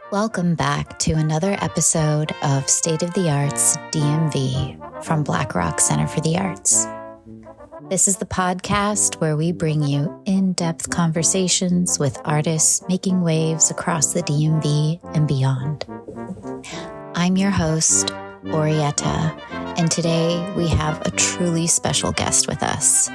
Welcome back to another episode of State of the Arts DMV from Black Rock Center for the Arts. This is the podcast where we bring you in-depth conversations with artists making waves across the DMV and beyond. I'm your host, Orietta, and today we have a truly special guest with us.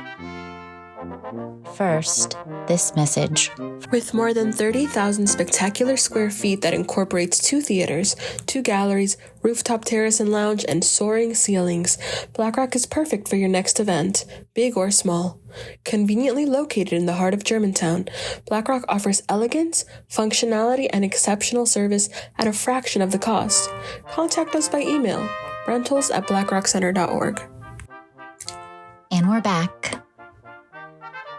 First, this message. With more than 30,000 spectacular square feet that incorporates 2 theaters, 2 galleries, rooftop terrace and lounge, and soaring ceilings, Black Rock is perfect for your next event, big or small. Conveniently located in the heart of Germantown, Black Rock offers elegance, functionality, and exceptional service at a fraction of the cost. Contact us by email, rentals@blackrockcenter.org. And we're back.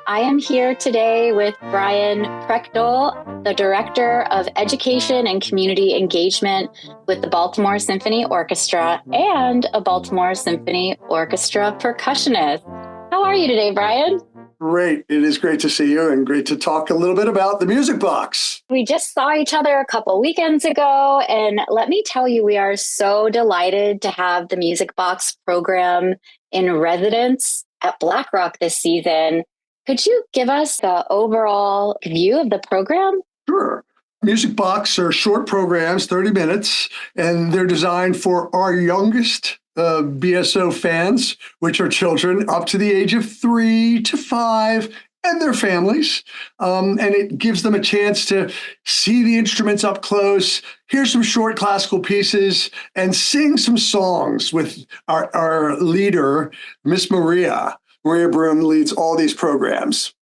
I am here today with Brian Prechtl, the Director of Education and Community Engagement with the Baltimore Symphony Orchestra and a Baltimore Symphony Orchestra percussionist. How are you today, Brian? Great. It is great to see you and great to talk a little bit about the Music Box. We just saw each other a couple weekends ago, and let me tell you, we are so delighted to have the Music Box program in residence at Black Rock this season. Could you give us the overall view of the program? Sure. Music Box are short programs, 30 minutes, and they're designed for our youngest BSO fans, which are children up to the age of 3 to 5 and their families. And it gives them a chance to see the instruments up close, hear some short classical pieces, and sing some songs with our leader, Miss Maria. Maria Broom leads all these programs.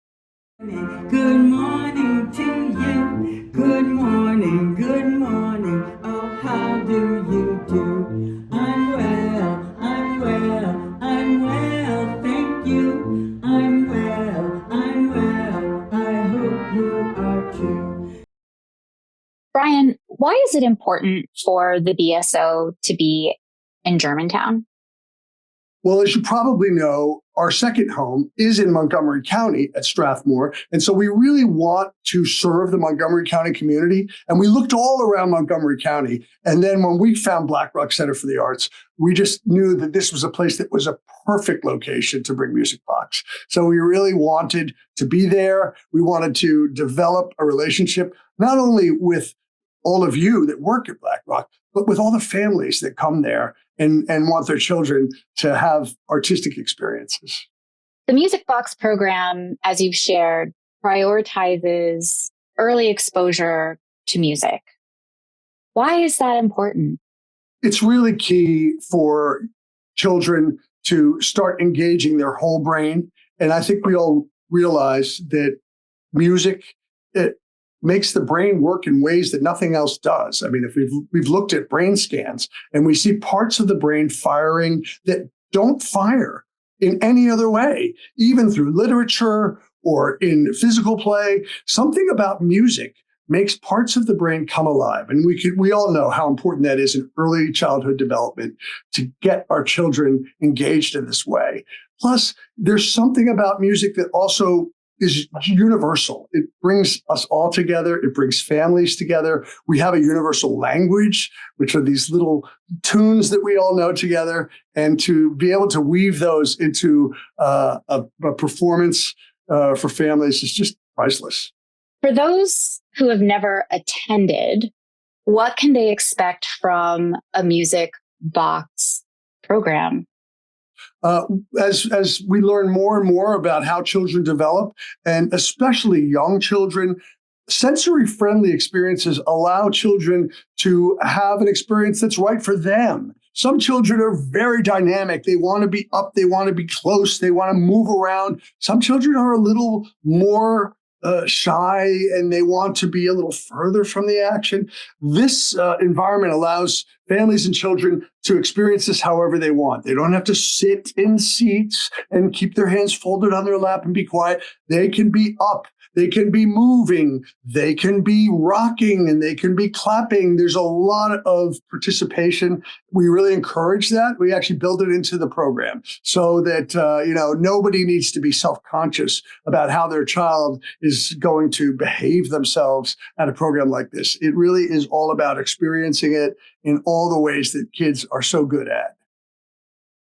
Good morning to you. Good morning, good morning. Oh, how do you do? I'm well, I'm well, I'm well, thank you. I'm well, I hope you are too. Brian, why is it important for the BSO to be in Germantown? Well, as you probably know, our second home is in Montgomery County at Strathmore. And so we really want to serve the Montgomery County community. And we looked all around Montgomery County. And then when we found Black Rock Center for the Arts, we just knew that this was a place that was a perfect location to bring Music Box. So we really wanted to be there. We wanted to develop a relationship, not only with all of you that work at Black Rock, but with all the families that come there and want their children to have artistic experiences. The Music Box program, as you've shared, prioritizes early exposure to music. Why is that important? It's really key for children to start engaging their whole brain. And I think we all realize that music, it makes the brain work in ways that nothing else does. I mean, if we've looked at brain scans and we see parts of the brain firing that don't fire in any other way, even through literature or in physical play, something about music makes parts of the brain come alive. And we all know how important that is in early childhood development to get our children engaged in this way. Plus, there's something about music that also is universal. It brings us all together. It brings families together. We have a universal language, which are these little tunes that we all know together. And to be able to weave those into a performance for families is just priceless. For those who have never attended, what can they expect from a Music Box program? As we learn more and more about how children develop, and especially young children, sensory-friendly experiences allow children to have an experience that's right for them. Some children are very dynamic. They want to be up. They want to be close. They want to move around. Some children are a little more shy and they want to be a little further from the action. This environment allows families and children to experience this however they want. They don't have to sit in seats and keep their hands folded on their lap and be quiet. They can be up. They can be moving, they can be rocking, and they can be clapping. There's a lot of participation. We really encourage that. We actually build it into the program so that nobody needs to be self-conscious about how their child is going to behave themselves at a program like this. It really is all about experiencing it in all the ways that kids are so good at.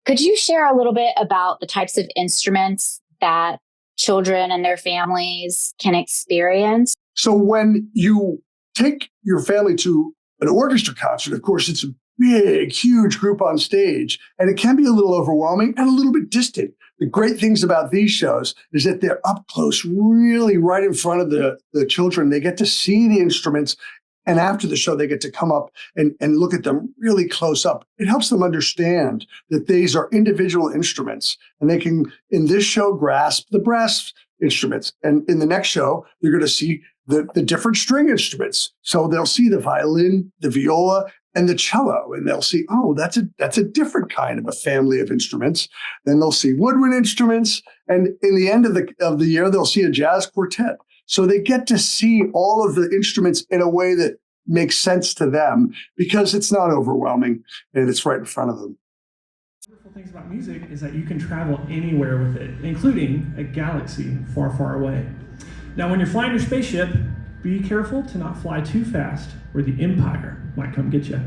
Could you share a little bit about the types of instruments that children and their families can experience? So when you take your family to an orchestra concert, of course, it's a big, huge group on stage, and it can be a little overwhelming and a little bit distant. The great things about these shows is that they're up close, really right in front of the children. They get to see the instruments. And after the show, they get to come up and look at them really close up. It helps them understand that these are individual instruments, and they can, in this show, grasp the brass instruments. And in the next show, you're going to see the different string instruments. So they'll see the violin, the viola, and the cello, and they'll see, oh, that's a different kind of a family of instruments. Then they'll see woodwind instruments, and in the end of the year, they'll see a jazz quartet. So they get to see all of the instruments in a way that makes sense to them because it's not overwhelming and it's right in front of them. Wonderful things about music is that you can travel anywhere with it, including a galaxy far, far away. Now, when you're flying your spaceship, be careful to not fly too fast or the Empire might come get you.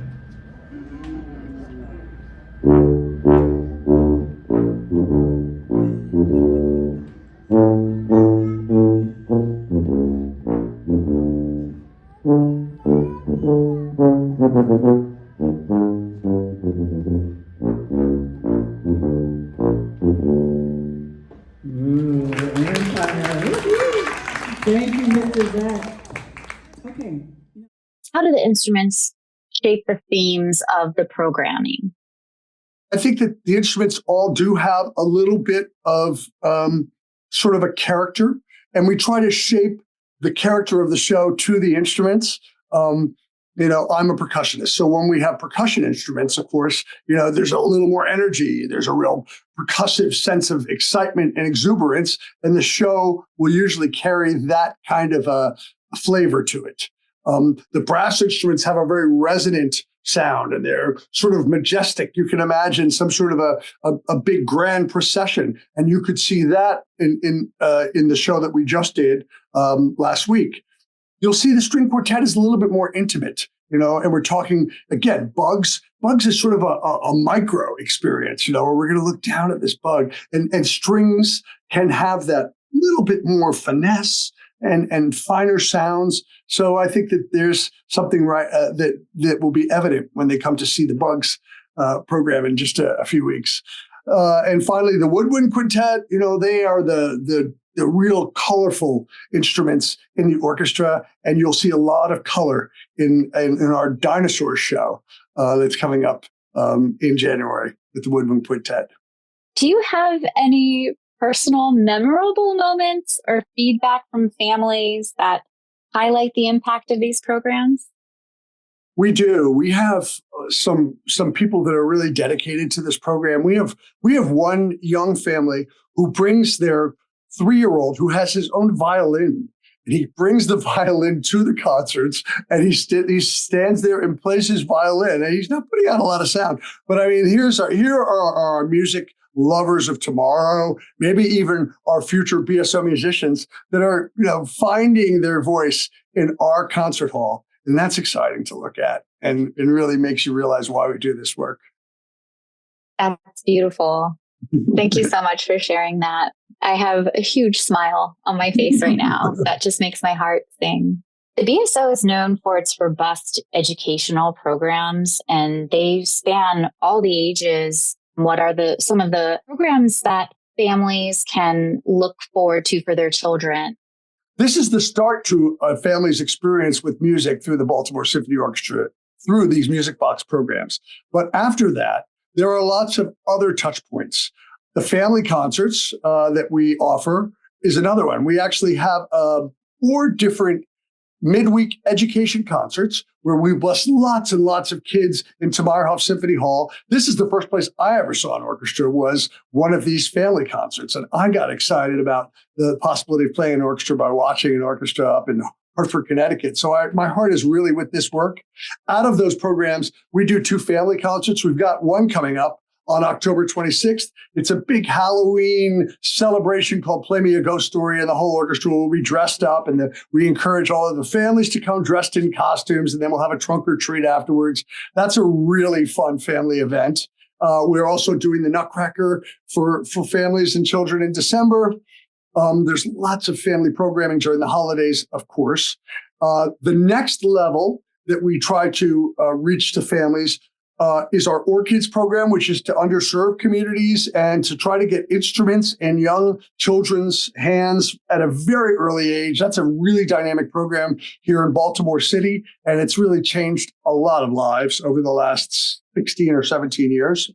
Thank you, Mr. Zach. Okay. How do the instruments shape the themes of the programming? I think that the instruments all do have a little bit of sort of a character, and we try to shape the character of the show to the instruments. I'm a percussionist. So when we have percussion instruments, of course, there's a little more energy. There's a real percussive sense of excitement and exuberance. And the show will usually carry that kind of a flavor to it. The brass instruments have a very resonant sound, and they're sort of majestic. You can imagine some sort of a big grand procession. And you could see that in the show that we just did last week. You'll see the string quartet is a little bit more intimate, and we're talking, again, bugs. Bugs is sort of a micro experience, where we're going to look down at this bug, and strings can have that little bit more finesse and finer sounds. So I think that there's something that will be evident when they come to see the Bugs program in just a few weeks. And finally, the woodwind quintet, they are the real colorful instruments in the orchestra, and you'll see a lot of color in our dinosaur show that's coming up in January with the woodwind quintet. Do you have any personal memorable moments or feedback from families that highlight the impact of these programs? We do. We have some people that are really dedicated to this program. We have one young family who brings their 3-year-old who has his own violin. And he brings the violin to the concerts, and he stands there and plays his violin. And he's not putting out a lot of sound. But I mean, here are our music lovers of tomorrow, maybe even our future BSO musicians that are, finding their voice in our concert hall. And that's exciting to look at, and it really makes you realize why we do this work. That's beautiful. Thank you so much for sharing that. I have a huge smile on my face right now. That just makes my heart sing. The BSO is known for its robust educational programs, and they span all the ages. What are some of the programs that families can look forward to for their children? This is the start to a family's experience with music through the Baltimore Symphony Orchestra, through these music box programs. But after that, there are lots of other touch points. The family concerts that we offer is another one. We actually have 4 different midweek education concerts where we bus lots and lots of kids into Meyerhoff Symphony Hall. This is the first place I ever saw an orchestra, was one of these family concerts. And I got excited about the possibility of playing an orchestra by watching an orchestra up in Hartford, Connecticut. So my heart is really with this work. Out of those programs, we do 2 family concerts. We've got one coming up on October 26th. It's a big Halloween celebration called Play Me a Ghost Story, and the whole orchestra will be dressed up, and we encourage all of the families to come dressed in costumes, and then we'll have a trunk or treat afterwards. That's a really fun family event. We're also doing the Nutcracker for families and children in December. There's lots of family programming during the holidays, of course. The next level that we try to reach to families is our OrchKids program, which is to underserved communities and to try to get instruments in young children's hands at a very early age. That's a really dynamic program here in Baltimore City, and it's really changed a lot of lives over the last 16 or 17 years.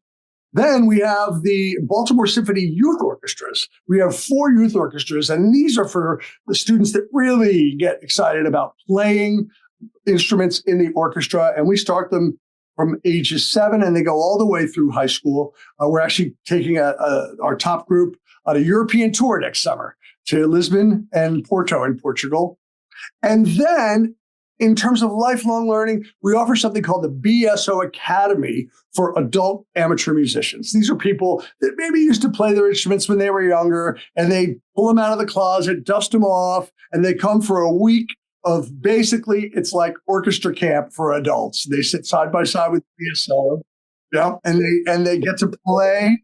Then we have the Baltimore Symphony Youth Orchestras. We have 4 youth orchestras, and these are for the students that really get excited about playing instruments in the orchestra, and we start them from ages 7, and they go all the way through high school. We're actually taking our top group on a European tour next summer to Lisbon and Porto in Portugal. And then in terms of lifelong learning, we offer something called the BSO Academy for adult amateur musicians. These are people that maybe used to play their instruments when they were younger, and they pull them out of the closet, dust them off, and they come for a week of basically, it's like orchestra camp for adults. They sit side by side with BSO, yeah, and they get to play.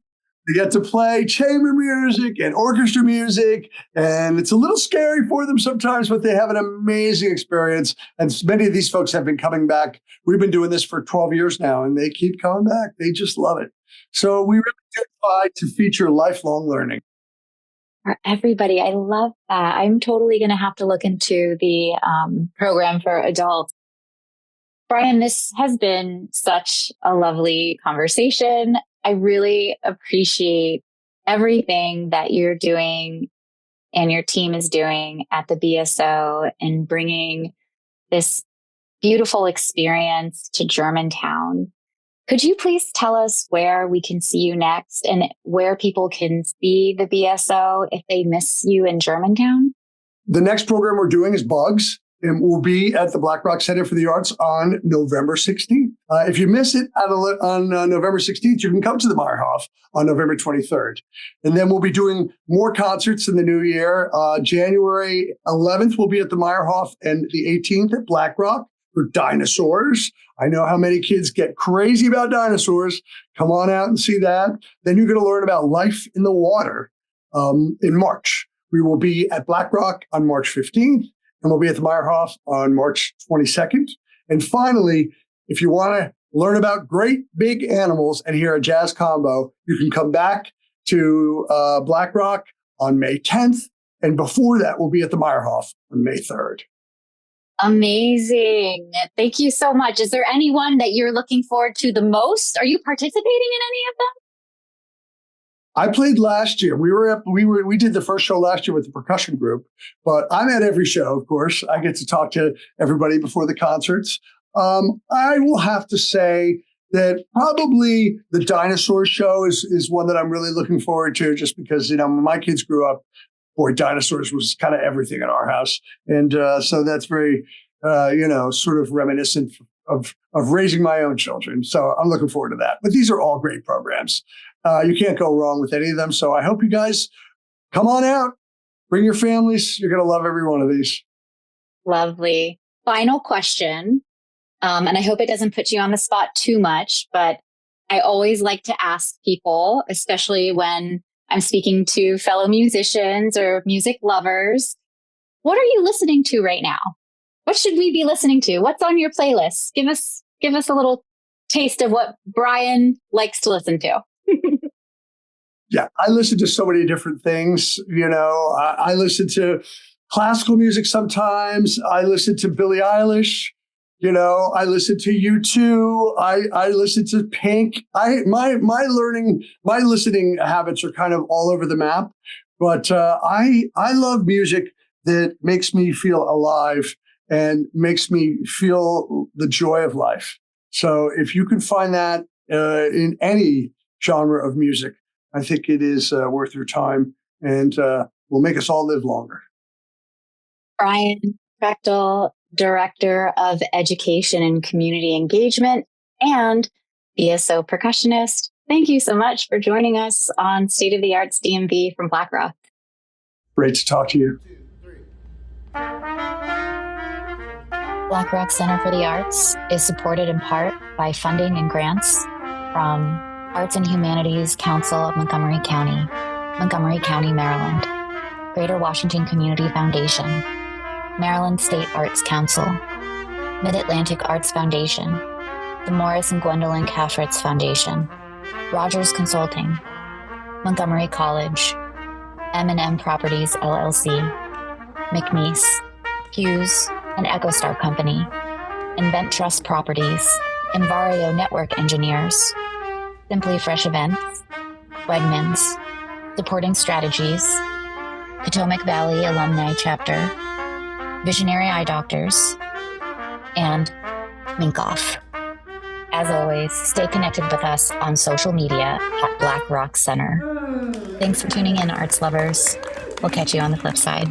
They get to play chamber music and orchestra music, and it's a little scary for them sometimes, but they have an amazing experience. And many of these folks have been coming back. We've been doing this for 12 years now, and they keep coming back. They just love it. So we really do try to feature lifelong learning. For everybody. I love that. I'm totally going to have to look into the program for adults. Brian, this has been such a lovely conversation. I really appreciate everything that you're doing and your team is doing at the BSO and bringing this beautiful experience to Germantown. Could you please tell us where we can see you next and where people can see the BSO if they miss you in Germantown? The next program we're doing is Bugs, and we'll be at the Black Rock Center for the Arts on November 16th. If you miss it on November 16th, you can come to the Meyerhoff on November 23rd. And then we'll be doing more concerts in the new year. January 11th, we'll be at the Meyerhoff, and the 18th at Black Rock for Dinosaurs. I know how many kids get crazy about dinosaurs. Come on out and see that. Then you're going to learn about life in the water in March. We will be at Black Rock on March 15th, and we'll be at the Meyerhoff on March 22nd. And finally, if you want to learn about great big animals and hear a jazz combo, you can come back to Black Rock on May 10th. And before that, we'll be at the Meyerhoff on May 3rd. Amazing. Thank you so much. Is there anyone that you're looking forward to the most? Are you participating in any of them? I played last year. We did the first show last year with the percussion group, but I'm at every show, of course. I get to talk to everybody before the concerts. I will have to say that probably the dinosaur show is one that I'm really looking forward to, just because, when my kids grew up, boy, dinosaurs was kind of everything in our house. And so that's very, sort of reminiscent of raising my own children. So I'm looking forward to that. But these are all great programs. You can't go wrong with any of them. So I hope you guys come on out, bring your families. You're going to love every one of these. Lovely. Final question. And I hope it doesn't put you on the spot too much, but I always like to ask people, especially when I'm speaking to fellow musicians or music lovers, what are you listening to right now? What should we be listening to? What's on your playlist? Give us a little taste of what Brian likes to listen to. Yeah, I listen to so many different things. I listen to classical music sometimes. I listen to Billie Eilish. I listen to U2. I listen to Pink. My listening habits are kind of all over the map, but I love music that makes me feel alive and makes me feel the joy of life. So if you can find that in any genre of music, I think it is worth your time and will make us all live longer. Brian Prechtl, Director of Education and Community Engagement and BSO percussionist. Thank you so much for joining us on State of the Arts DMV from Black Rock. Great to talk to you. Black Rock Center for the Arts is supported in part by funding and grants from Arts and Humanities Council of Montgomery County, Maryland, Greater Washington Community Foundation, Maryland State Arts Council, Mid-Atlantic Arts Foundation, the Morris and Gwendolyn Cashritz Foundation, Rogers Consulting, Montgomery College, M&M Properties LLC, McNeese, Hughes, and EchoStar Company, Invent Trust Properties, Envario Network Engineers, Simply Fresh Events, Wegmans, Supporting Strategies, Potomac Valley Alumni Chapter, Visionary Eye Doctors, and Minkoff. As always, stay connected with us on social media at Black Rock Center. Thanks for tuning in, arts lovers. We'll catch you on the flip side.